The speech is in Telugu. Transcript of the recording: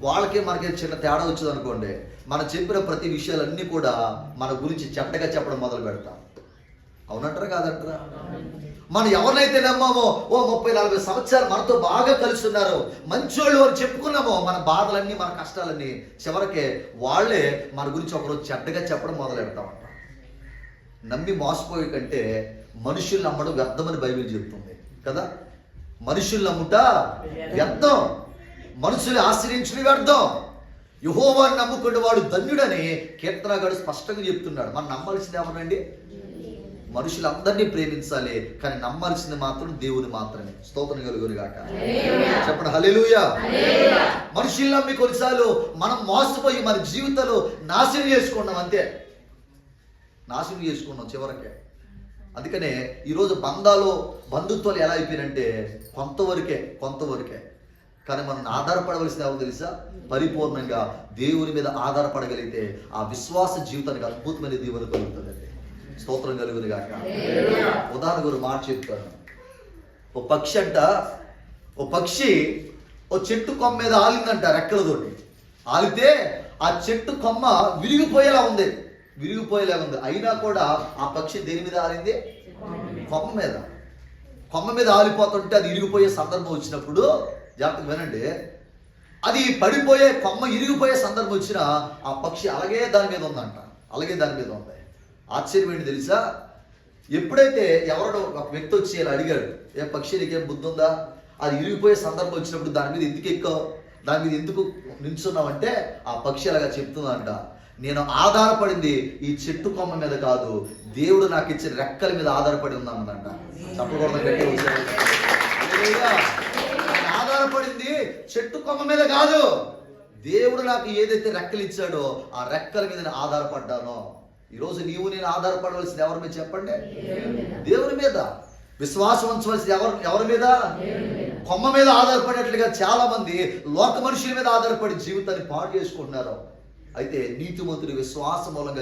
వాళ్ళకి మనకి చిన్న తేడా వచ్చింది అనుకోండి, మనం చెప్పిన ప్రతి విషయాలన్నీ కూడా మన గురించి చెడ్డగా చెప్పడం మొదలు పెడతాం. అవునంటారా కాదంటారా? మనం ఎవరినైతే నమ్మామో, 30-40 సంవత్సరాలు మనతో బాగా కలిసి ఉన్నారు, మంచోళ్ళు అని చెప్పుకున్నామో, మన బాధలన్నీ మన కష్టాలన్నీ చివరికి వాళ్ళే మన గురించి ఒకరోజు చెడ్డగా చెప్పడం మొదలు పెడతామంట. నమ్మి మోసపోయే కంటే మనుషులు నమ్మడం వ్యర్థమని బైబిల్ చెప్తుంది కదా. మనుషులు నమ్ముట వ్యర్థం, మనుషులు ఆశ్రయించిన వ్యర్థం. యెహోవాను నమ్ముకున్న వాడు ధన్యుడని కీర్తనగాడు స్పష్టంగా చెప్తున్నాడు. మనం నమ్మాల్సింది ఎవరండి? మనుషులందరినీ ప్రేమించాలి, కానీ నమ్మాల్సింది మాత్రం దేవుని మాత్రమే. స్తోత్రం కలుగును గాక. చెప్పండి హల్లెలూయా. మనుషులు నమ్మి కొన్నిసార్లు మనం మోసపోయి మన జీవితాలు నాశనం చేసుకున్నాం, అంతే, నాశనం చేసుకున్నాం చివరికి. అందుకనే ఈరోజు బంధుత్వాలు ఎలా అయిపోయినంటే కొంతవరకే. కానీ మనం ఆధారపడవలసింది ఎవరు తెలుసా? పరిపూర్ణంగా దేవుని మీద ఆధారపడగలిగితే ఆ విశ్వాస జీవితానికి అద్భుతమైన దీవెన కలుగుతుందండి. స్తోత్రం కలుగును గాక. ఉదాహరణకు ఒక మాట చెప్తాను. ఓ పక్షి ఓ చెట్టు కొమ్మ మీద ఆలిందంట రెక్కలతోటి. ఆలితే ఆ చెట్టు కొమ్మ విరిగిపోయేలా ఉంది. అయినా కూడా ఆ పక్షి దేని మీద ఆలింది? కొమ్మ మీద ఆలిపోతుంటే అది ఇరిగిపోయే సందర్భం వచ్చినప్పుడు, జాగ్రత్తగా వినండి, అది పడిపోయే కొమ్మ ఇరిగిపోయే సందర్భం వచ్చినా ఆ పక్షి అలాగే దాని మీద ఉంది. ఆశ్చర్యం ఏంటి తెలుసా? ఎప్పుడైతే ఎవరో ఒక వ్యక్తి వచ్చి ఇలా అడిగాడు, ఏ పక్షి నీకేం బుద్ధి ఉందా, అది ఇరిగిపోయే సందర్భం వచ్చినప్పుడు దాని మీద ఎందుకు ఎక్కావు, దాని మీద ఎందుకు నిల్చున్నావంటే ఆ పక్షి అలాగా చెప్తుందంట, నేను ఆధారపడింది ఈ చెట్టు కొమ్మ మీద కాదు, దేవుడు నాకు ఇచ్చిన రెక్కల మీద ఆధారపడి ఉన్నానంట. చెప్పకూడదు గట్టిగా వచ్చాడు. ఆధారపడింది చెట్టు కొమ్మ మీద కాదు, దేవుడు నాకు ఏదైతే రెక్కలు ఇచ్చాడో ఆ రెక్కల మీద నేను ఆధారపడ్డానో. ఈరోజు నీవు నేను ఆధారపడవలసింది ఎవరి మీద చెప్పండి? దేవుని మీద. విశ్వాసం ఉంచవలసింది ఎవరి మీద? కొమ్మ మీద ఆధారపడేట్లుగా చాలా మంది లోక మనుషుల మీద ఆధారపడి జీవితాన్ని పాడు చేసుకుంటున్నారు. అయితే నీతిమంతుడి విశ్వాసం మూలంగా